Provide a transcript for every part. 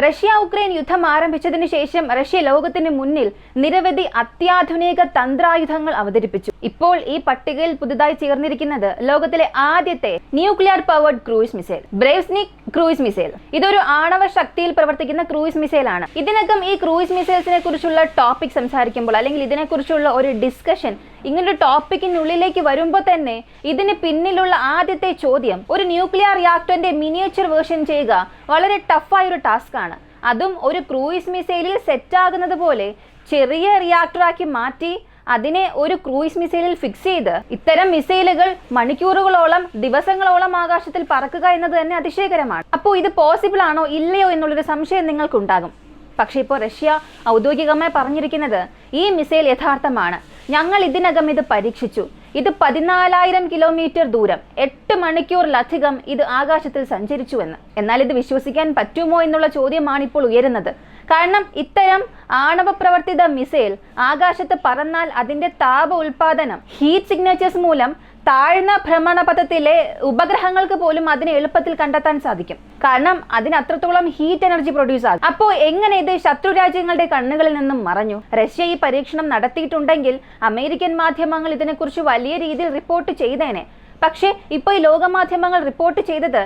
Russia Ukraine യുദ്ധം ആരംഭിച്ചതിന് ശേഷം Russia ലോകത്തിന് മുന്നിൽ നിരവധി അത്യാധുനിക തന്ത്രായുധങ്ങൾ അവതരിപ്പിച്ചു. ഇപ്പോൾ ഈ പട്ടികയിൽ പുതുതായി ചേർന്നിരിക്കുന്നത് ലോകത്തിലെ ആദ്യത്തെ nuclear powered cruise missile Burevestnik cruise missile. ഇതൊരു ആണവ ശക്തിയിൽ പ്രവർത്തിക്കുന്ന ക്രൂയിസ് മിസൈൽ ആണ്. ഇതിനകം ഈ ക്രൂയിസ് മിസൈൽസിനെ കുറിച്ചുള്ള ടോപ്പിക് സംസാരിക്കുമ്പോൾ അല്ലെങ്കിൽ ഇതിനെക്കുറിച്ചുള്ള ഒരു ഡിസ്കഷൻ ഇങ്ങനൊരു ടോപ്പിക്കിനുള്ളിലേക്ക് വരുമ്പോൾ തന്നെ ഇതിന് പിന്നിലുള്ള ആദ്യത്തെ ചോദ്യം ഒരു ന്യൂക്ലിയർ റിയാക്ടറിന്റെ മിനിയേച്ചർ വേർഷൻ ചെയ്യുക വളരെ ടഫായ ഒരു ടാസ്ക് ആണ്. അതും ഒരു ക്രൂയിസ് മിസൈലിൽ സെറ്റ് ആകുന്നത് പോലെ ചെറിയ റിയാക്ടറാക്കി മാറ്റി അതിനെ ഒരു ക്രൂയിസ് മിസൈലിൽ ഫിക്സ് ചെയ്ത് ഇത്തരം മിസൈലുകൾ മണിക്കൂറുകളോളം ദിവസങ്ങളോളം ആകാശത്തിൽ പറക്കുക എന്നത് തന്നെ അതിശയകരമാണ്. അപ്പോൾ ഇത് പോസിബിൾ ആണോ ഇല്ലയോ എന്നുള്ളൊരു സംശയം നിങ്ങൾക്കുണ്ടാകും. പക്ഷേ ഇപ്പോൾ റഷ്യ ഔദ്യോഗികമായി പറഞ്ഞിരിക്കുന്നത് ഈ മിസൈൽ യഥാർത്ഥമാണ്, ഞങ്ങൾ ഇതിനകം ഇത് പരീക്ഷിച്ചു, ഇത് 14,000 കിലോമീറ്റർ ദൂരം 8 മണിക്കൂറിലധികം ഇത് ആകാശത്തിൽ സഞ്ചരിച്ചുവെന്ന്. എന്നാൽ ഇത് വിശ്വസിക്കാൻ പറ്റുമോ എന്നുള്ള ചോദ്യമാണ് ഇപ്പോൾ ഉയരുന്നത്. കാരണം ഇത്തരം ആണവ പ്രവർത്തിത മിസൈൽ ആകാശത്ത് പറന്നാൽ അതിന്റെ താപ ഉൽപാദനം ഹീറ്റ് സിഗ്നേച്ചേഴ്സ് മൂലം താഴ്ന്ന ഭ്രമണപഥത്തിലെ ഉപഗ്രഹങ്ങൾക്ക് പോലും അതിനെ എളുപ്പത്തിൽ കണ്ടെത്താൻ സാധിക്കും. കാരണം അതിന് അത്രത്തോളം ഹീറ്റ് എനർജി പ്രൊഡ്യൂസ് ആകും. അപ്പോൾ എങ്ങനെ ഇത് ശത്രു രാജ്യങ്ങളുടെ കണ്ണുകളിൽ നിന്നും മറഞ്ഞു? റഷ്യ ഈ പരീക്ഷണം നടത്തിയിട്ടുണ്ടെങ്കിൽ അമേരിക്കൻ മാധ്യമങ്ങൾ ഇതിനെക്കുറിച്ച് വലിയ രീതിയിൽ റിപ്പോർട്ട് ചെയ്തേനെ. പക്ഷേ ഇപ്പോൾ ഈ ലോകമാധ്യമങ്ങൾ റിപ്പോർട്ട് ചെയ്തത്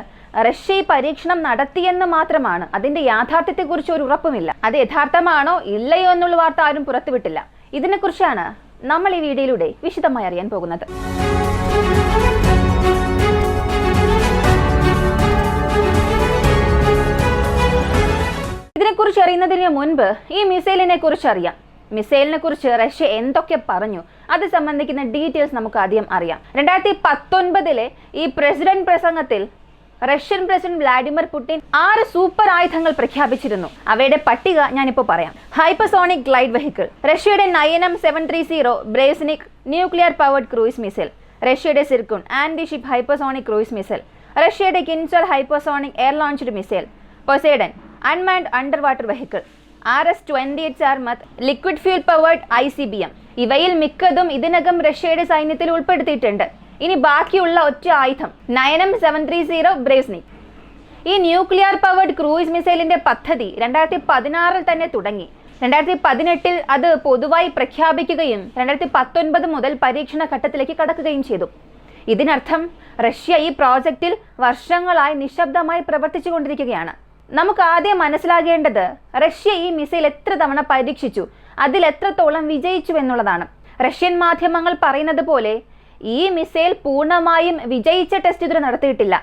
റഷ്യ ഈ പരീക്ഷണം നടത്തിയെന്ന് മാത്രമാണ്. അതിന്റെ യാഥാർത്ഥ്യത്തെക്കുറിച്ച് ഒരു ഉറപ്പുമില്ല. അത് യഥാർത്ഥമാണോ ഇല്ലയോ എന്നുള്ള വാർത്ത ആരും പുറത്തുവിട്ടില്ല. ഇതിനെക്കുറിച്ചാണ് നമ്മൾ ഈ വീഡിയോയിലൂടെ വിശദമായി അറിയാൻ പോകുന്നത്. ഇതിനെക്കുറിച്ച് അറിയുന്നതിന് മുൻപ് ഈ മിസൈലിനെ കുറിച്ച് അറിയാം. മിസൈലിനെ കുറിച്ച് റഷ്യ എന്തൊക്കെ പറഞ്ഞു അത് സംബന്ധിക്കുന്ന ഡീറ്റെയിൽസ് നമുക്ക് ആദ്യം അറിയാം. 2019 ഈ പ്രസിഡന്റ് പ്രസംഗത്തിൽ Russian president Vladimir Putin 6 super ആയുധങ്ങൾ പ്രഖ്യാപിച്ചിരുന്നു. അവയുടെ പട്ടിക ഞാനിപ്പോൾ പറയാം. ഹൈപ്പർസോണിക് ഗ്ലൈഡ് വെഹിക്കിൾ, റഷ്യയുടെ നയനം 730 Burevestnik nuclear powered cruise missile, റഷ്യയുടെ Zircon anti ship hypersonic cruise missile, റഷ്യയുടെ Kinzhal hypersonic air launched missile, Poseidon unmanned under water vehicle, RS-28 Sarmat liquid fuel powered ICBM. ഇവയിൽ മിക്കതും ഇതിനകം റഷ്യയുടെ സൈന്യത്തിൽ ഉൾപ്പെടുത്തിയിട്ടുണ്ട്. ഇനി ബാക്കിയുള്ള ഒറ്റ ആയുധം നയനം 730 ബ്രേവ്സ്നിക്. ഈ ന്യൂക്ലിയർ പവർഡ് ക്രൂയിസ് മിസൈലിന്റെ പദ്ധതി 2016 തന്നെ തുടങ്ങി. 2018 അത് പൊതുവായി പ്രഖ്യാപിക്കുകയും 2019 മുതൽ പരീക്ഷണ ഘട്ടത്തിലേക്ക് കടക്കുകയും ചെയ്തു. ഇതിനർത്ഥം റഷ്യ ഈ പ്രോജക്റ്റിൽ വർഷങ്ങളായി നിശബ്ദമായി പ്രവർത്തിച്ചു കൊണ്ടിരിക്കുകയാണ്. നമുക്ക് ആദ്യം മനസ്സിലാകേണ്ടത് റഷ്യ ഈ മിസൈൽ എത്ര തവണ പരീക്ഷിച്ചു, അതിൽ എത്രത്തോളം വിജയിച്ചു എന്നുള്ളതാണ്. റഷ്യൻ മാധ്യമങ്ങൾ പറയുന്നത് പോലെ ഈ മിസൈൽ പൂർണ്ണമായും വിജയിച്ച ടെസ്റ്റ് ഇതുവരെ നടത്തിയിട്ടില്ല.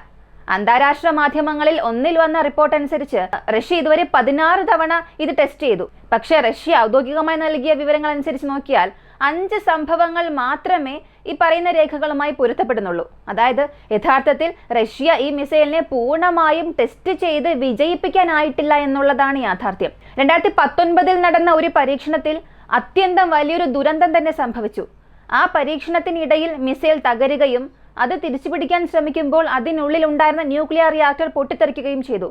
അന്താരാഷ്ട്ര മാധ്യമങ്ങളിൽ ഒന്നിൽ വന്ന റിപ്പോർട്ട് അനുസരിച്ച് റഷ്യ ഇതുവരെ 16 തവണ ഇത് ടെസ്റ്റ് ചെയ്തു. പക്ഷേ റഷ്യ ഔദ്യോഗികമായി നൽകിയ വിവരങ്ങൾ അനുസരിച്ച് നോക്കിയാൽ 5 സംഭവങ്ങൾ മാത്രമേ ഈ പറയുന്ന രേഖകളുമായി പൊരുത്തപ്പെടുന്നുള്ളൂ. അതായത് യഥാർത്ഥത്തിൽ റഷ്യ ഈ മിസൈലിനെ പൂർണ്ണമായും ടെസ്റ്റ് ചെയ്ത് വിജയിപ്പിക്കാനായിട്ടില്ല എന്നുള്ളതാണ് യാഥാർത്ഥ്യം. 2019 നടന്ന ഒരു പരീക്ഷണത്തിൽ അത്യന്തം വലിയൊരു ദുരന്തം തന്നെ സംഭവിച്ചു. ആ പരീക്ഷണത്തിനിടയിൽ മിസൈൽ തകരുകയും അത് തിരിച്ചുപിടിക്കാൻ ശ്രമിക്കുമ്പോൾ അതിനുള്ളിൽ ഉണ്ടായിരുന്ന ന്യൂക്ലിയർ റിയാക്ടർ പൊട്ടിത്തെറിക്കുകയും ചെയ്തു.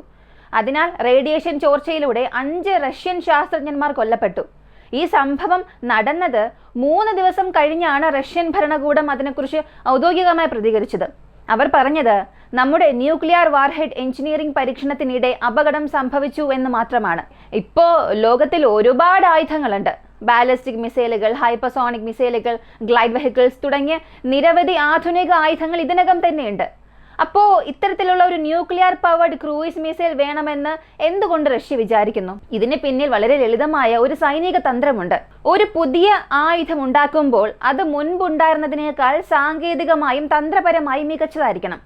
അതിനാൽ റേഡിയേഷൻ ചോർച്ചയിലൂടെ 5 റഷ്യൻ ശാസ്ത്രജ്ഞന്മാർ കൊല്ലപ്പെട്ടു. ഈ സംഭവം നടന്നത് 3 ദിവസം കഴിഞ്ഞാണ് റഷ്യൻ ഭരണകൂടം അതിനെക്കുറിച്ച് ഔദ്യോഗികമായി പ്രതികരിച്ചത്. അവർ പറഞ്ഞത് നമ്മുടെ ന്യൂക്ലിയർ വാർഹെഡ് എഞ്ചിനീയറിംഗ് പരീക്ഷണത്തിനിടെ അപകടം സംഭവിച്ചു എന്ന് മാത്രമാണ്. ഇപ്പോൾ ലോകത്തിൽ ഒരുപാട് ആയുധങ്ങളുണ്ട്. ബാലിസ്റ്റിക് മിസൈലുകൾ, ഹൈപ്പർസോണിക് മിസൈലുകൾ, ഗ്ലൈഡ് വെഹിക്കിൾസ് തുടങ്ങിയ നിരവധി ആധുനിക ആയുധങ്ങൾ ഇതിനകം തന്നെയുണ്ട്. അപ്പോൾ ഇത്തരത്തിലുള്ള ഒരു ന്യൂക്ലിയർ പവർഡ് ക്രൂയിസ് മിസൈൽ വേണമെന്ന് എന്തുകൊണ്ട് റഷ്യ വിചാരിക്കുന്നു? ഇതിന് പിന്നിൽ വളരെ ലളിതമായ ഒരു സൈനിക തന്ത്രമുണ്ട്. ഒരു പുതിയ ആയുധം ഉണ്ടാക്കുമ്പോൾ അത് മുൻപുണ്ടായിരുന്നതിനേക്കാൾ സാങ്കേതികമായും തന്ത്രപരമായും മികച്ചതായിരിക്കണം.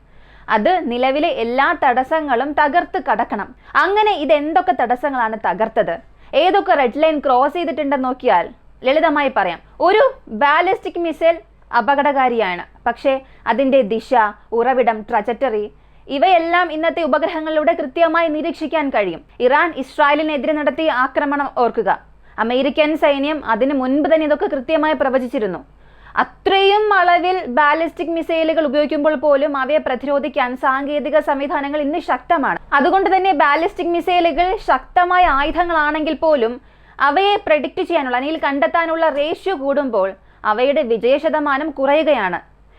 അത് നിലവിലെ എല്ലാ തടസ്സങ്ങളും തകർത്ത് കടക്കണം. അങ്ങനെ ഇത് എന്തൊക്കെ തടസ്സങ്ങളാണ് തകർത്തത്, ഏതൊക്കെ റെഡ് ലൈൻ ക്രോസ് ചെയ്തിട്ടുണ്ടെന്ന് നോക്കിയാൽ ലളിതമായി പറയാം. ഒരു ബാലിസ്റ്റിക് മിസൈൽ അപകടകാരിയാണ്. പക്ഷേ അതിൻ്റെ ദിശ, ഉറവിടം, ട്രജക്ടറി ഇവയെല്ലാം ഇന്നത്തെ ഉപഗ്രഹങ്ങളിലൂടെ കൃത്യമായി നിരീക്ഷിക്കാൻ കഴിയും. ഇറാൻ ഇസ്രായേലിനെതിരെ നടത്തിയ ആക്രമണം ഓർക്കുക. അമേരിക്കൻ സൈന്യം അതിനു മുൻപ് തന്നെ ഇതൊക്കെ കൃത്യമായി പ്രവചിച്ചിരുന്നു. അത്രയും അളവിൽ ബാലിസ്റ്റിക് മിസൈലുകൾ ഉപയോഗിക്കുമ്പോൾ പോലും അവയെ പ്രതിരോധിക്കാൻ സാങ്കേതിക സംവിധാനങ്ങൾ ഇന്ന് ശക്തമാണ്. അതുകൊണ്ട് തന്നെ ബാലിസ്റ്റിക് മിസൈലുകൾ ശക്തമായ ആയുധങ്ങളാണെങ്കിൽ പോലും അവയെ പ്രെഡിക്റ്റ് ചെയ്യാനുള്ള അല്ലെങ്കിൽ കണ്ടെത്താനുള്ള റേഷ്യോ കൂടുമ്പോൾ അവയുടെ വിജയശതമാനം കുറയുകയാണ്.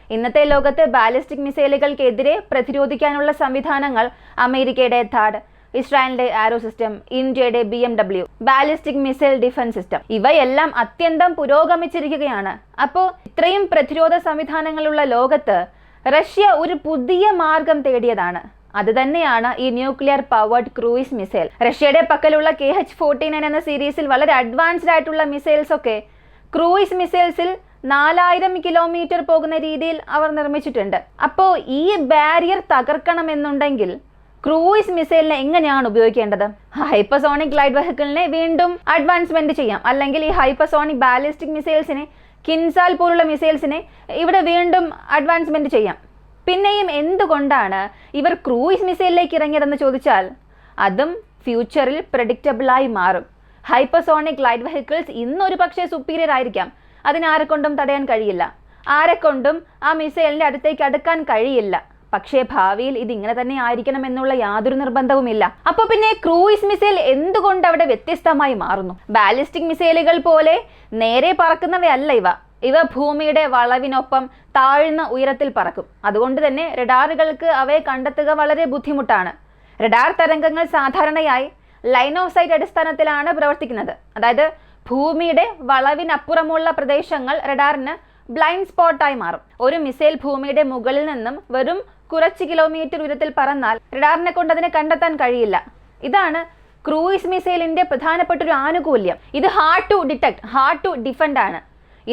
ഇന്നത്തെ ലോകത്ത് ബാലിസ്റ്റിക് മിസൈലുകൾക്കെതിരെ പ്രതിരോധിക്കാനുള്ള സംവിധാനങ്ങൾ അമേരിക്കയുടെ THAAD, ഇസ്രായേലിന്റെ ആരോ സിസ്റ്റം, ഇന്ത്യയുടെ BMW ballistic missile defence system, ഇവയെല്ലാം അത്യന്തം പുരോഗമിച്ചിരിക്കുകയാണ്. അപ്പോൾ ഇത്രയും പ്രതിരോധ സംവിധാനങ്ങളുള്ള ലോകത്ത് റഷ്യ ഒരു പുതിയ മാർഗം തേടിയതാണ്. അത് തന്നെയാണ് ഈ ന്യൂക്ലിയർ പവേർഡ് ക്രൂയിസ് മിസൈൽ. റഷ്യയുടെ പക്കലുള്ള KH-49 എന്ന സീരീസിൽ വളരെ അഡ്വാൻസ്ഡ് ആയിട്ടുള്ള മിസൈൽസ് ഒക്കെ ക്രൂയിസ് മിസൈൽസിൽ 4000 കിലോമീറ്റർ പോകുന്ന രീതിയിൽ അവർ നിർമ്മിച്ചിട്ടുണ്ട്. അപ്പോൾ ഈ ബാരിയർ തകർക്കണമെന്നുണ്ടെങ്കിൽ ക്രൂയിസ് മിസൈലിനെ എങ്ങനെയാണ് ഉപയോഗിക്കേണ്ടത്? ഹൈപ്പർസോണിക് ഗ്ലൈഡ് വെഹിക്കിളിനെ വീണ്ടും അഡ്വാൻസ്മെന്റ് ചെയ്യാം, അല്ലെങ്കിൽ ഈ ഹൈപ്പർസോണിക് ബാലിസ്റ്റിക് മിസൈൽസിനെ, കിൻസാൽ പോലുള്ള മിസൈൽസിനെ ഇവിടെ വീണ്ടും അഡ്വാൻസ്മെന്റ് ചെയ്യാം. പിന്നെയും എന്തുകൊണ്ടാണ് ഇവർ ക്രൂയിസ് മിസൈലിലേക്ക് ഇറങ്ങിയതെന്ന് ചോദിച്ചാൽ അതും ഫ്യൂച്ചറിൽ പ്രഡിക്റ്റബിളായി മാറും. ഹൈപ്പർസോണിക് ഗ്ലൈഡ് വെഹിക്കിൾസ് ഇന്നൊരു പക്ഷേ സുപ്പീരിയർ ആയിരിക്കാം, അതിനാരെക്കൊണ്ടും തടയാൻ കഴിയില്ല, ആരെക്കൊണ്ടും ആ മിസൈലിന്റെ അടുത്തേക്ക് അടുക്കാൻ കഴിയില്ല. പക്ഷേ ഭാവിയിൽ ഇത് ഇങ്ങനെ തന്നെ ആയിരിക്കണം എന്നുള്ള യാതൊരു നിർബന്ധവുമില്ല. അപ്പോൾ പിന്നെ ക്രൂയിസ് മിസൈൽ എന്തുകൊണ്ട് അവിടെ വ്യത്യസ്തമായി മാറുന്നു? ബാലിസ്റ്റിക് മിസൈലുകൾ പോലെ നേരെ പറക്കുന്നവയല്ല ഇവ. ഇവ ഭൂമിയുടെ വളവിനൊപ്പം താഴ്ന്ന ഉയരത്തിൽ പറക്കും. അതുകൊണ്ട് തന്നെ റഡാറുകൾക്ക് അവയെ കണ്ടെത്തുക വളരെ ബുദ്ധിമുട്ടാണ്. റഡാർ തരംഗങ്ങൾ സാധാരണയായി ലൈൻ ഓഫ് സൈറ്റ് അടിസ്ഥാനത്തിലാണ് പ്രവർത്തിക്കുന്നത്. അതായത് ഭൂമിയുടെ വളവിനപ്പുറമുള്ള പ്രദേശങ്ങൾ റഡാറിന് ബ്ലൈൻഡ് സ്പോട്ടായി മാറും. ഒരു മിസൈൽ ഭൂമിയുടെ മുകളിൽ നിന്നും വെറും കുറച്ച് കിലോമീറ്റർ ഉയരത്തിൽ പറന്നാൽ റഡാറിനെ കൊണ്ട് അതിനെ കണ്ടെത്താൻ കഴിയില്ല. ഇതാണ് ക്രൂയിസ് മിസൈലിന്റെ പ്രധാനപ്പെട്ട ഒരു ആനുകൂല്യം. ഇത് hard to detect, hard to defend ആണ്.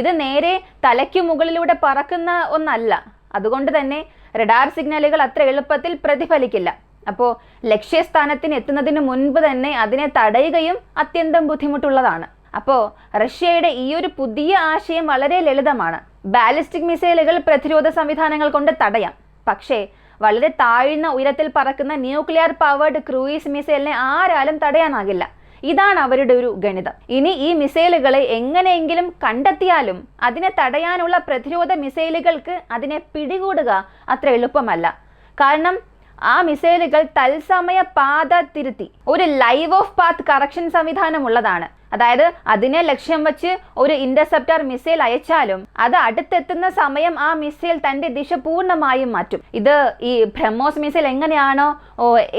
ഇത് നേരെ തലയ്ക്ക് മുകളിലൂടെ പറക്കുന്ന ഒന്നല്ല. അതുകൊണ്ട് തന്നെ റഡാർ സിഗ്നലുകൾ അത്ര എളുപ്പത്തിൽ പ്രതിഫലിക്കില്ല. അപ്പോൾ ലക്ഷ്യസ്ഥാനത്തിന് എത്തുന്നതിന് മുൻപ് തന്നെ അതിനെ തടയുകയും അത്യന്തം ബുദ്ധിമുട്ടുള്ളതാണ്. അപ്പോൾ റഷ്യയുടെ ഈ ഒരു പുതിയ ആശയം വളരെ ലളിതമാണ്. ബാലിസ്റ്റിക് മിസൈലുകൾ പ്രതിരോധ സംവിധാനങ്ങൾ കൊണ്ട് തടയാം, പക്ഷേ വളരെ താഴ്ന്ന ഉയരത്തിൽ പറക്കുന്ന ന്യൂക്ലിയർ പവേർഡ് ക്രൂയിസ് മിസൈലിനെ ആരാലും തടയാനാകില്ല. ഇതാണ് അവരുടെ ഒരു ഗണിതം. ഇനി ഈ മിസൈലുകളെ എങ്ങനെയെങ്കിലും കണ്ടെത്തിയാലും അതിനെ തടയാനുള്ള പ്രതിരോധ മിസൈലുകൾക്ക് അതിനെ പിടികൂടുക അത്ര എളുപ്പമല്ല. കാരണം ആ മിസൈലുകൾ തത്സമയ പാത തിരുത്തി ഒരു ലൈവ് ഓഫ് പാത്ത് കറക്ഷൻ സംവിധാനം ഉള്ളതാണ്. അതായത് അതിനെ ലക്ഷ്യം വെച്ച് ഒരു ഇന്റർസെപ്റ്റർ മിസൈൽ അയച്ചാലും അത് അടുത്തെത്തുന്ന സമയം ആ മിസൈൽ തന്റെ ദിശ പൂർണ്ണമായും മാറ്റും. ഇത് ഈ ബ്രഹ്മോസ് മിസൈൽ എങ്ങനെയാണോ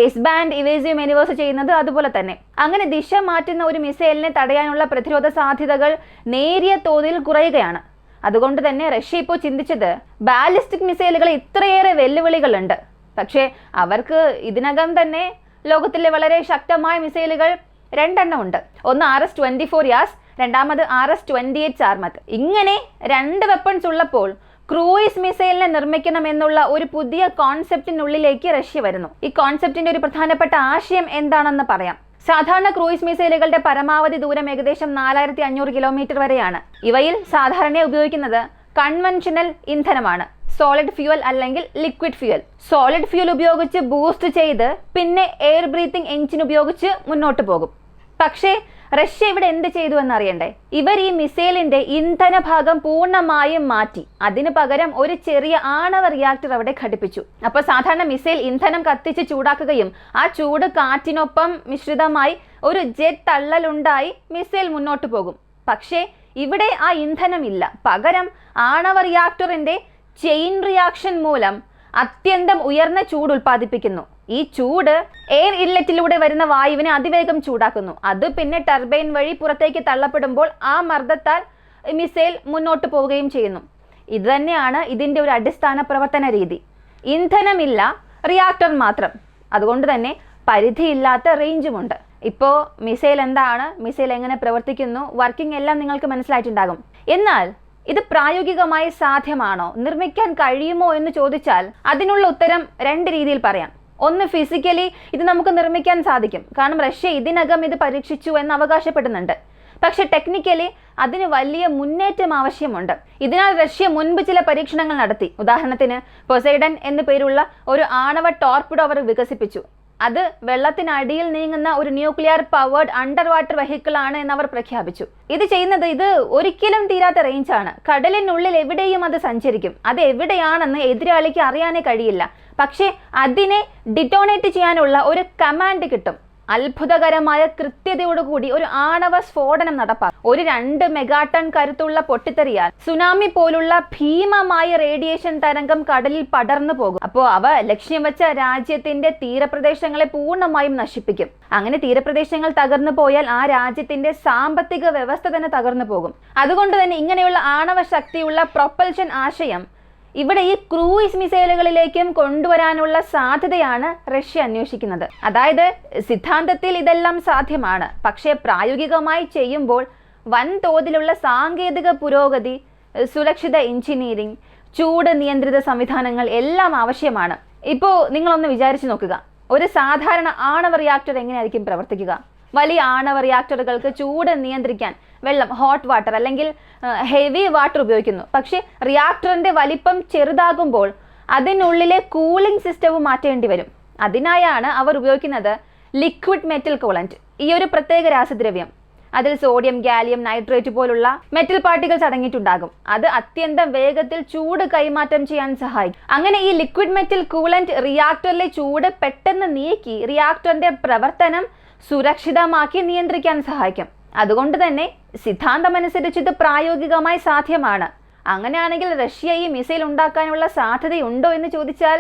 എസ് ബാൻഡ് ഇവേസീവ് മാനേവേഴ്സ് ചെയ്യുന്നത് അതുപോലെ തന്നെ. അങ്ങനെ ദിശ മാറ്റുന്ന ഒരു മിസൈലിനെ തടയാനുള്ള പ്രതിരോധ സാധ്യതകൾ നേരിയ തോതിൽ കുറയുകയാണ്. അതുകൊണ്ട് തന്നെ റഷ്യ ഇപ്പോൾ ചിന്തിച്ചത് ബാലിസ്റ്റിക് മിസൈലുകൾ ഇത്രയേറെ വെല്ലുവിളികളുണ്ട്, പക്ഷേ അവർക്ക് ഇതിനകം തന്നെ ലോകത്തിലെ വളരെ ശക്തമായ മിസൈലുകൾ 2 ഉണ്ട്. ഒന്ന് RS-24 രണ്ടാമത് RS-28 സാർമത്ത്. ഇങ്ങനെ 2 വെപ്പൺസ് ഉള്ളപ്പോൾ ക്രൂയിസ് മിസൈലിനെ നിർമ്മിക്കണമെന്നുള്ള ഒരു പുതിയ കോൺസെപ്റ്റിനുള്ളിലേക്ക് റഷ്യ വരുന്നു. ഈ കോൺസെപ്റ്റിന്റെ ഒരു പ്രധാനപ്പെട്ട ആശയം എന്താണെന്ന് പറയാം. സാധാരണ ക്രൂയിസ് മിസൈലുകളുടെ പരമാവധി ദൂരം ഏകദേശം 4500 കിലോമീറ്റർ വരെയാണ്. ഇവയിൽ സാധാരണ ഉപയോഗിക്കുന്നത് കൺവെൻഷണൽ ഇന്ധനമാണ്, സോളിഡ് ഫ്യൂവൽ അല്ലെങ്കിൽ ലിക്വിഡ് ഫ്യൂവൽ. സോളിഡ് ഫ്യൂവൽ ഉപയോഗിച്ച് ബൂസ്റ്റ് ചെയ്ത് പിന്നെ എയർ ബ്രീത്തിങ് എഞ്ചിൻ ഉപയോഗിച്ച് മുന്നോട്ട് പോകും. പക്ഷേ റഷ്യ ഇവിടെ എന്ത് ചെയ്തു എന്നറിയണ്ടേ? ഇവർ ഈ മിസൈലിന്റെ ഇന്ധന ഭാഗം പൂർണ്ണമായും മാറ്റി അതിന് പകരം ഒരു ചെറിയ ആണവ റിയാക്ടർ അവിടെ ഘടിപ്പിച്ചു. അപ്പോൾ സാധാരണ മിസൈൽ ഇന്ധനം കത്തിച്ച് ചൂടാക്കുകയും ആ ചൂട് കാറ്റിനൊപ്പം മിശ്രിതമായി ഒരു ജെറ്റ് തള്ളലുണ്ടായി മിസൈൽ മുന്നോട്ട് പോകും. പക്ഷേ ഇവിടെ ആ ഇന്ധനമില്ല, പകരം ആണവ റിയാക്ടറിന്റെ ചെയിൻ റിയാക്ഷൻ മൂലം അത്യന്തം ഉയർന്ന ചൂട് ഉൽപ്പാദിപ്പിക്കുന്നു. ഈ ചൂട് എയർ ഇൻലെറ്റിലൂടെ വരുന്ന വായുവിനെ അതിവേഗം ചൂടാക്കുന്നു. അത് പിന്നെ ടർബൈൻ വഴി പുറത്തേക്ക് തള്ളപ്പെടുമ്പോൾ ആ മർദ്ദത്താൽ മിസൈൽ മുന്നോട്ട് പോവുകയും ചെയ്യുന്നു. ഇത് തന്നെയാണ് ഇതിൻ്റെ ഒരു അടിസ്ഥാന പ്രവർത്തന രീതി. ഇന്ധനമില്ല, റിയാക്ടർ മാത്രം. അതുകൊണ്ട് തന്നെ പരിധിയില്ലാത്ത റേഞ്ചുമുണ്ട്. ഇപ്പോൾ മിസൈൽ എന്താണ്, മിസൈൽ എങ്ങനെ പ്രവർത്തിക്കുന്നു, വർക്കിംഗ് എല്ലാം നിങ്ങൾക്ക് മനസ്സിലായിട്ടുണ്ടാകും. എന്നാൽ ഇത് പ്രായോഗികമായി സാധ്യമാണോ, നിർമ്മിക്കാൻ കഴിയുമോ എന്ന് ചോദിച്ചാൽ അതിനുള്ള ഉത്തരം 2 രീതിയിൽ പറയാം. ഒന്ന്, ഫിസിക്കലി ഇത് നമുക്ക് നിർമ്മിക്കാൻ സാധിക്കും, കാരണം റഷ്യ ഇതിനകം ഇത് പരീക്ഷിച്ചു എന്ന് അവകാശപ്പെടുന്നുണ്ട്. പക്ഷെ ടെക്നിക്കലി അതിന് വലിയ മുന്നേറ്റം ആവശ്യമുണ്ട്. ഇതിനാൽ റഷ്യ മുൻപ് ചില പരീക്ഷണങ്ങൾ നടത്തി. ഉദാഹരണത്തിന് പൊസൈഡൻ എന്നു പേരുള്ള ഒരു ആണവ ടോർപിഡോ അവർ വികസിപ്പിച്ചു. അത് വെള്ളത്തിനടിയിൽ നീങ്ങുന്ന ഒരു nuclear powered under water vehicle ആണ് എന്ന് അവർ പ്രഖ്യാപിച്ചു. ഇത് ചെയ്യുന്നത് ഇത് ഒരിക്കലും തീരാത്ത റേഞ്ചാണ്. കടലിനുള്ളിൽ എവിടെയും അത് സഞ്ചരിക്കും. അത് എവിടെയാണെന്ന് എതിരാളിക്ക് അറിയാനേ കഴിയില്ല. പക്ഷേ അതിനെ ഡിറ്റോണേറ്റ് ചെയ്യാനുള്ള ഒരു കമാൻഡ് കിട്ടും. അത്ഭുതകരമായ കൃത്യതയോടുകൂടി ഒരു ആണവ സ്ഫോടനം നടപ്പാക്കും. ഒരു 2 മെഗാടൺ കരുത്തുള്ള പൊട്ടിത്തെറിയാൽ സുനാമി പോലുള്ള ഭീമമായ റേഡിയേഷൻ തരംഗം കടലിൽ പടർന്നു പോകും. അപ്പോൾ അവ ലക്ഷ്യം വെച്ച രാജ്യത്തിന്റെ തീരപ്രദേശങ്ങളെ പൂർണ്ണമായും നശിപ്പിക്കും. അങ്ങനെ തീരപ്രദേശങ്ങൾ തകർന്നു പോയാൽ ആ രാജ്യത്തിന്റെ സാമ്പത്തിക വ്യവസ്ഥ തന്നെ തകർന്നു പോകും. അതുകൊണ്ട് തന്നെ ഇങ്ങനെയുള്ള ആണവ ശക്തിയുള്ള പ്രൊപ്പൽഷൻ ആശയം ഇവിടെ ഈ ക്രൂയിസ് മിസൈലുകളിലേക്കും കൊണ്ടുവരാനുള്ള സാധ്യതയാണ് റഷ്യ അന്വേഷിക്കുന്നത്. അതായത് സിദ്ധാന്തത്തിൽ ഇതെല്ലാം സാധ്യമാണ്, പക്ഷേ പ്രായോഗികമായി ചെയ്യുമ്പോൾ വൻതോതിലുള്ള സാങ്കേതിക പുരോഗതി, സുരക്ഷിത എഞ്ചിനീയറിംഗ്, ചൂട് നിയന്ത്രിത സംവിധാനങ്ങൾ എല്ലാം ആവശ്യമാണ്. ഇപ്പോൾ നിങ്ങളൊന്ന് വിചാരിച്ചു നോക്കുക, ഒരു സാധാരണ ആണവ റിയാക്ടർ എങ്ങനെയായിരിക്കും പ്രവർത്തിക്കുക? വലിയ ആണവ റിയാക്ടറുകൾക്ക് ചൂട് നിയന്ത്രിക്കാൻ വെള്ളം, ഹോട്ട് വാട്ടർ അല്ലെങ്കിൽ ഹെവി വാട്ടർ ഉപയോഗിക്കുന്നു. പക്ഷേ റിയാക്ടറിന്റെ വലിപ്പം ചെറുതാകുമ്പോൾ അതിനുള്ളിലെ കൂളിംഗ് സിസ്റ്റവും മാറ്റേണ്ടി വരും. അതിനായാണ് അവർ ഉപയോഗിക്കുന്നത് ലിക്വിഡ് മെറ്റൽ കൂളന്റ്, ഈ ഒരു പ്രത്യേക രാസദ്രവ്യം. അതിൽ സോഡിയം, ഗാലിയം നൈട്രേറ്റ് പോലുള്ള മെറ്റൽ പാർട്ടിക്കിൾസ് അടങ്ങിയിട്ടുണ്ടാകും. അത് അത്യന്തം വേഗത്തിൽ ചൂട് കൈമാറ്റം ചെയ്യാൻ സഹായിക്കും. അങ്ങനെ ഈ ലിക്വിഡ് മെറ്റൽ കൂളന്റ് റിയാക്ടറിലെ ചൂട് പെട്ടെന്ന് നീക്കി റിയാക്ടറിന്റെ പ്രവർത്തനം സുരക്ഷിതമാക്കി നിയന്ത്രിക്കാൻ സഹായിക്കും. അതുകൊണ്ട് തന്നെ സിദ്ധാന്തമനുസരിച്ച് ഇത് പ്രായോഗികമായി സാധ്യമാണ്. അങ്ങനെയാണെങ്കിൽ റഷ്യ ഈ മിസൈൽ ഉണ്ടാക്കാനുള്ള സാധ്യതയുണ്ടോ എന്ന് ചോദിച്ചാൽ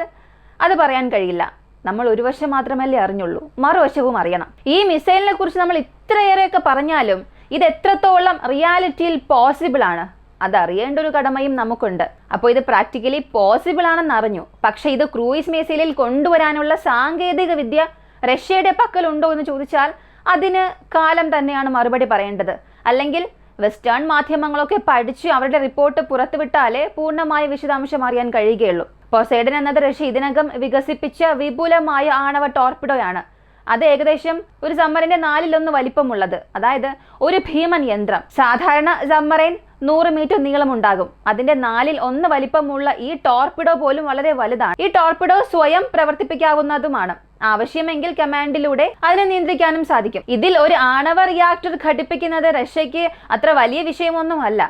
അത് പറയാൻ കഴിയില്ല. നമ്മൾ ഒരു വശം മാത്രമല്ലേ അറിഞ്ഞുള്ളൂ, മറുവശവും അറിയണം. ഈ മിസൈലിനെ കുറിച്ച് നമ്മൾ ഇത്രയേറെയൊക്കെ പറഞ്ഞാലും ഇത് എത്രത്തോളം റിയാലിറ്റിയിൽ പോസിബിൾ ആണ് അതറിയേണ്ട ഒരു കടമയും നമുക്കുണ്ട്. അപ്പോൾ ഇത് പ്രാക്ടിക്കലി പോസിബിൾ ആണെന്ന് അറിഞ്ഞു, പക്ഷെ ഇത് ക്രൂയിസ് മിസൈലിൽ കൊണ്ടുവരാനുള്ള സാങ്കേതിക വിദ്യ റഷ്യയുടെ പക്കലുണ്ടോ എന്ന് ചോദിച്ചാൽ അതിന് കാലം തന്നെയാണ് മറുപടി പറയേണ്ടത്. അല്ലെങ്കിൽ വെസ്റ്റേൺ മാധ്യമങ്ങളൊക്കെ പഠിച്ച് അവരുടെ റിപ്പോർട്ട് പുറത്തുവിട്ടാലേ പൂർണ്ണമായ വിശദാംശം അറിയാൻ കഴിയുകയുള്ളൂ. പോസൈഡൻ എന്നത് റഷ്യ ഇതിനകം വികസിപ്പിച്ച വിപുലമായ ആണവ ടോർപിഡോയാണ്. അത് ഏകദേശം ഒരു സബ്മറൈന്റെ 4/1 വലിപ്പമുള്ളത്, അതായത് ഒരു ഭീമൻ യന്ത്രം. സാധാരണ സബ്മറൈൻ 100 മീറ്റർ നീളമുണ്ടാകും. അതിന്റെ 1/4 വലിപ്പമുള്ള ഈ ടോർപിഡോ പോലും വളരെ വലുതാണ്. ഈ ടോർപിഡോ സ്വയം പ്രവർത്തിപ്പിക്കാവുന്നതുമാണ്. ആവശ്യമെങ്കിൽ കമാൻഡിലൂടെ അതിനെ നിയന്ത്രിക്കാനും സാധിക്കും. ഇതിൽ ഒരു ആണവ റിയാക്ടർ ഘടിപ്പിക്കുന്നത് റഷ്യക്ക് അത്ര വലിയ വിഷയമൊന്നുമല്ല.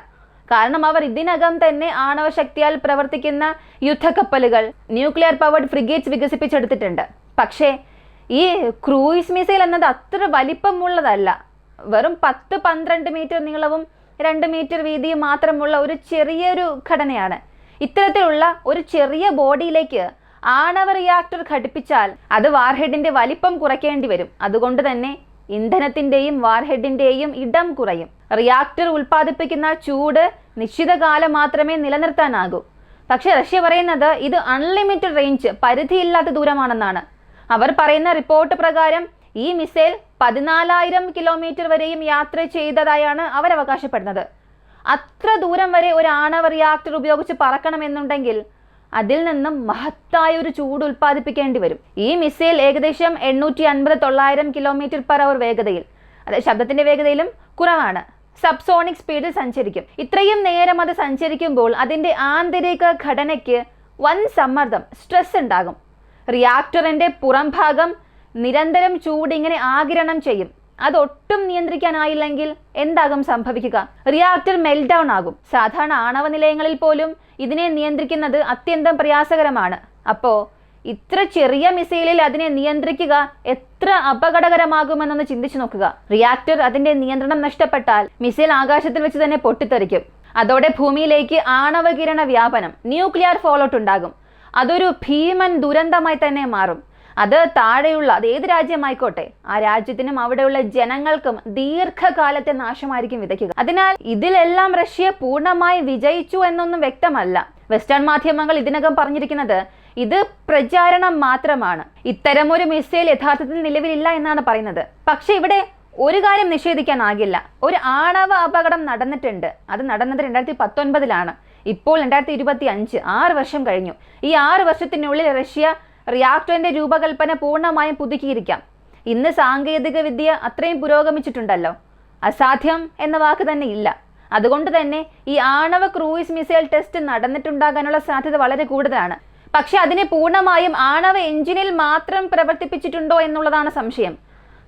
കാരണം അവർ ഇതിനകം തന്നെ ആണവ ശക്തിയാൽ പ്രവർത്തിക്കുന്ന യുദ്ധക്കപ്പലുകൾ, ന്യൂക്ലിയർ പവർഡ് ഫ്രിഗേറ്റ്സ് വികസിപ്പിച്ചെടുത്തിട്ടുണ്ട്. പക്ഷേ ഈ ക്രൂയിസ് മിസൈൽ എന്നത് അത്ര വലിപ്പമുള്ളതല്ല. വെറും 10-12 മീറ്റർ നീളവും 2 മീറ്റർ വീതിയും മാത്രമുള്ള ഒരു ചെറിയൊരു ഘടനയാണ്. ഇത്തരത്തിലുള്ള ഒരു ചെറിയ ബോഡിയിലേക്ക് ആണവ റിയാക്ടർ ഘടിപ്പിച്ചാൽ അത് വാർഹെഡിന്റെ വലിപ്പം കുറയ്ക്കേണ്ടി വരും. അതുകൊണ്ട് തന്നെ ഇന്ധനത്തിന്റെയും വാർഹെഡിന്റെയും ഇടം കുറയും. റിയാക്ടർ ഉൽപ്പാദിപ്പിക്കുന്ന ചൂട് നിശ്ചിത കാലം മാത്രമേ നിലനിർത്താനാകൂ. പക്ഷെ റഷ്യ പറയുന്നത് ഇത് അൺലിമിറ്റഡ് റേഞ്ച്, പരിധിയില്ലാത്ത ദൂരമാണെന്നാണ്. അവർ പറയുന്ന റിപ്പോർട്ട് പ്രകാരം ഈ മിസൈൽ 14,000 കിലോമീറ്റർ വരെയും യാത്ര ചെയ്തതായാണ് അവർ അവകാശപ്പെടുന്നത്. അത്ര ദൂരം വരെ ഒരു ആണവ റിയാക്ടർ ഉപയോഗിച്ച് പറക്കണമെന്നുണ്ടെങ്കിൽ അതിൽ നിന്നും മഹത്തായ ഒരു ചൂട് ഉൽപ്പാദിപ്പിക്കേണ്ടി വരും. ഈ മിസൈൽ ഏകദേശം 850-900 km/h വേഗതയിൽ, അതായത് ശബ്ദത്തിന്റെ വേഗതയിലും കുറവാണ്, സബ്സോണിക് സ്പീഡിൽ സഞ്ചരിക്കും. ഇത്രയും നേരം അത് സഞ്ചരിക്കുമ്പോൾ അതിന്റെ ആന്തരിക ഘടനയ്ക്ക് വൻ സമ്മർദ്ദം, സ്ട്രെസ് ഉണ്ടാകും. റിയാക്ടറിന്റെ പുറം ഭാഗം നിരന്തരം ചൂടിങ്ങനെ ആഗിരണം ചെയ്യും. അതൊട്ടും നിയന്ത്രിക്കാനായില്ലെങ്കിൽ എന്താകും സംഭവിക്കുക? റിയാക്ടർ മെൽഡൗൺ ആകും. സാധാരണ ആണവ നിലയങ്ങളിൽ പോലും ഇതിനെ നിയന്ത്രിക്കുന്നത് അത്യന്തം പ്രയാസകരമാണ്. അപ്പോൾ ഇത്ര ചെറിയ മിസൈലിൽ അതിനെ നിയന്ത്രിക്കുക എത്ര അപകടകരമാകുമെന്നൊന്ന് ചിന്തിച്ചു നോക്കുക. റിയാക്ടർ അതിന്റെ നിയന്ത്രണം നഷ്ടപ്പെട്ടാൽ മിസൈൽ ആകാശത്തിൽ വെച്ച് തന്നെ പൊട്ടിത്തെറിക്കും. അതോടെ ഭൂമിയിലേക്ക് ആണവ കിരണ വ്യാപനം, ന്യൂക്ലിയർ ഫോളോട്ട് ഉണ്ടാകും. അതൊരു ഭീമൻ ദുരന്തമായി തന്നെ മാറും. അത് താഴെയുള്ള അത് ഏത് രാജ്യമായിക്കോട്ടെ, ആ രാജ്യത്തിനും അവിടെയുള്ള ജനങ്ങൾക്കും ദീർഘകാലത്തെ നാശമായിരിക്കും വിതയ്ക്കുക. അതിനാൽ ഇതിലെല്ലാം റഷ്യ പൂർണ്ണമായി വിജയിച്ചു എന്നൊന്നും വ്യക്തമല്ല. വെസ്റ്റേൺ മാധ്യമങ്ങൾ ഇതിനകം പറഞ്ഞിരിക്കുന്നത് ഇത് പ്രചാരണം മാത്രമാണ്. ഇത്തരമൊരു മിസൈൽ യഥാർത്ഥത്തിൽ നിലവിലില്ല എന്നാണ് പറയുന്നത്. പക്ഷെ ഇവിടെ ഒരു കാര്യം നിഷേധിക്കാനാകില്ല, ഒരു ആണവ അപകടം നടന്നിട്ടുണ്ട്. അത് നടന്നത് 2019-ലാണ്. ഇപ്പോൾ 2025, 6 വർഷം കഴിഞ്ഞു. ഈ 6 വർഷത്തിനുള്ളിൽ റഷ്യ റിയാക്ടറിന്റെ രൂപകൽപ്പന പൂർണ്ണമായും പുതുക്കിയിരിക്കാം. ഇന്ന് സാങ്കേതിക വിദ്യ അത്രയും പുരോഗമിച്ചിട്ടുണ്ടല്ലോ, അസാധ്യം എന്ന വാക്ക് തന്നെ ഇല്ല. അതുകൊണ്ട് തന്നെ ഈ ആണവ ക്രൂയിസ് മിസൈൽ ടെസ്റ്റ് നടന്നിട്ടുണ്ടാകാനുള്ള സാധ്യത വളരെ കൂടുതലാണ്. പക്ഷെ അതിനെ പൂർണ്ണമായും ആണവ എഞ്ചിനിൽ മാത്രം പ്രവർത്തിപ്പിച്ചിട്ടുണ്ടോ എന്നുള്ളതാണ് സംശയം.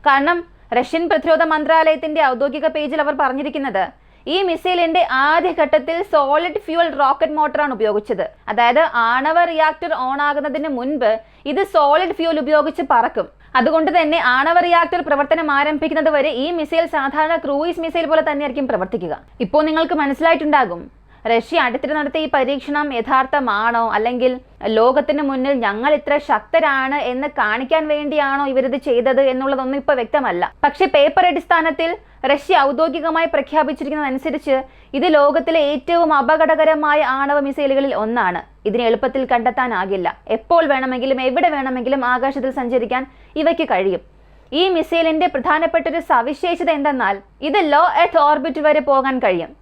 കാരണം റഷ്യൻ പ്രതിരോധ മന്ത്രാലയത്തിന്റെ ഔദ്യോഗിക പേജിൽ അവർ പറഞ്ഞിരിക്കുന്നത് ഈ മിസൈലിന്റെ ആദ്യഘട്ടത്തിൽ സോളിഡ് ഫ്യൂവൽ റോക്കറ്റ് മോട്ടറാണ് ഉപയോഗിച്ചത്. അതായത് ആണവ റിയാക്ടർ ഓൺ ആകുന്നതിന് മുൻപ് ഇത് സോളിഡ് ഫ്യൂവൽ ഉപയോഗിച്ച് പറക്കും. അതുകൊണ്ട് തന്നെ ആണവ റിയാക്ടർ പ്രവർത്തനം ആരംഭിക്കുന്നത് വരെ ഈ മിസൈൽ സാധാരണ ക്രൂയിസ് മിസൈൽ പോലെ തന്നെയായിരിക്കും പ്രവർത്തിക്കുക. ഇപ്പോൾ നിങ്ങൾക്ക് മനസ്സിലായിട്ടുണ്ടാകും റഷ്യ അടുത്തിടെ നടത്തിയ ഈ പരീക്ഷണം യഥാർത്ഥമാണോ, അല്ലെങ്കിൽ ലോകത്തിന് മുന്നിൽ ഞങ്ങൾ ഇത്ര ശക്തരാണ് എന്ന് കാണിക്കാൻ വേണ്ടിയാണോ ഇവരിത് ചെയ്തത് എന്നുള്ളതൊന്നും ഇപ്പോൾ വ്യക്തമല്ല. പക്ഷേ പേപ്പർ അടിസ്ഥാനത്തിൽ റഷ്യ ഔദ്യോഗികമായി പ്രഖ്യാപിച്ചിരിക്കുന്നതനുസരിച്ച് ഇത് ലോകത്തിലെ ഏറ്റവും അപകടകരമായ ആണവ മിസൈലുകളിൽ ഒന്നാണ്. ഇതിനെ എളുപ്പത്തിൽ കണ്ടെത്താനാകില്ല. എപ്പോൾ വേണമെങ്കിലും എവിടെ വേണമെങ്കിലും ആകാശത്തിൽ സഞ്ചരിക്കാൻ ഇവയ്ക്ക് കഴിയും. ഈ മിസൈലിന്റെ പ്രധാനപ്പെട്ട ഒരു സവിശേഷത എന്തെന്നാൽ ഇത് ലോ എർത്ത് ഓർബിറ്റ് വരെ പോകാൻ കഴിയും.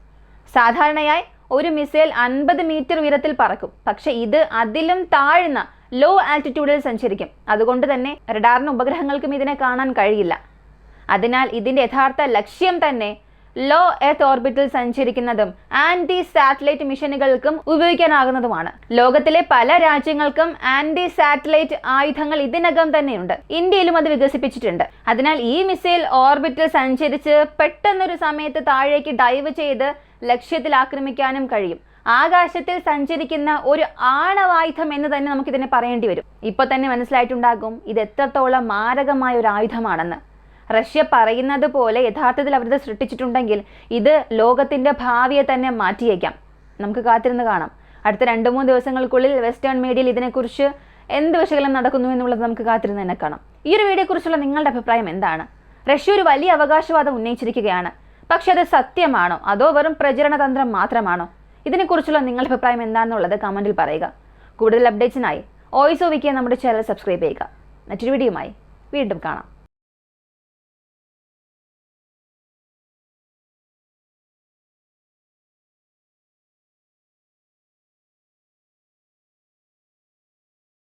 സാധാരണയായി ഒരു മിസൈൽ 50 മീറ്റർ ഉയരത്തിൽ പറക്കും. പക്ഷെ ഇത് അതിലും താഴ്ന്ന ലോ ആൾട്ടിറ്റ്യൂഡിൽ സഞ്ചരിക്കും. അതുകൊണ്ട് തന്നെ റഡാറിന് ഉപഗ്രഹങ്ങൾക്കും ഇതിനെ കാണാൻ കഴിയില്ല. അതിനാൽ ഇതിന്റെ യഥാർത്ഥ ലക്ഷ്യം തന്നെ ലോ എർത്ത് ഓർബിറ്റിൽ സഞ്ചരിക്കുന്നതും ആന്റി സാറ്റലൈറ്റ് മിഷനുകൾക്കും ഉപയോഗിക്കാനാകുന്നതുമാണ്. ലോകത്തിലെ പല രാജ്യങ്ങൾക്കും ആന്റി സാറ്റലൈറ്റ് ആയുധങ്ങൾ ഇതിനകം തന്നെയുണ്ട്. ഇന്ത്യയിലും അത് വികസിപ്പിച്ചിട്ടുണ്ട്. അതിനാൽ ഈ മിസൈൽ ഓർബിറ്റിൽ സഞ്ചരിച്ച് പെട്ടെന്നൊരു സമയത്ത് താഴേക്ക് ഡൈവ് ചെയ്ത് ലക്ഷ്യത്തിൽ ആക്രമിക്കാനും കഴിയും. ആകാശത്തിൽ സഞ്ചരിക്കുന്ന ഒരു ആണവായുധം എന്ന് തന്നെ നമുക്കിതിനെ പറയേണ്ടി വരും. ഇപ്പൊ തന്നെ മനസ്സിലായിട്ടുണ്ടാകും ഇത് എത്രത്തോളം മാരകമായ ഒരു ആയുധമാണെന്ന്. റഷ്യ പറയുന്നത് പോലെ യഥാർത്ഥത്തിൽ അവരത് സൃഷ്ടിച്ചിട്ടുണ്ടെങ്കിൽ ഇത് ലോകത്തിന്റെ ഭാവിയെ തന്നെ മാറ്റിയേക്കാം. നമുക്ക് കാത്തിരുന്ന് കാണാം. അടുത്ത 2-3 ദിവസങ്ങൾക്കുള്ളിൽ വെസ്റ്റേൺ മീഡിയയിൽ ഇതിനെക്കുറിച്ച് എന്ത് വിശകലനം നടക്കുന്നു എന്നുള്ളത് നമുക്ക് കാത്തിരുന്ന് തന്നെ കാണാം. ഈ ഒരു വീഡിയോയെക്കുറിച്ചുള്ള നിങ്ങളുടെ അഭിപ്രായം എന്താണ്? റഷ്യ ഒരു വലിയ അവകാശവാദം ഉന്നയിച്ചിരിക്കുകയാണ്. പക്ഷെ അത് സത്യമാണോ അതോ വെറും പ്രചരണ തന്ത്രം മാത്രമാണോ? ഇതിനെക്കുറിച്ചുള്ള നിങ്ങളുടെ അഭിപ്രായം എന്താണെന്നുള്ളത് കമന്റിൽ പറയുക. കൂടുതൽ അപ്ഡേറ്റ്സിനായി ഓയിസോ വിക്കിയ നമ്മുടെ ചാനൽ സബ്സ്ക്രൈബ് ചെയ്യുക. മറ്റൊരു വീഡിയോയുമായി വീണ്ടും കാണാം.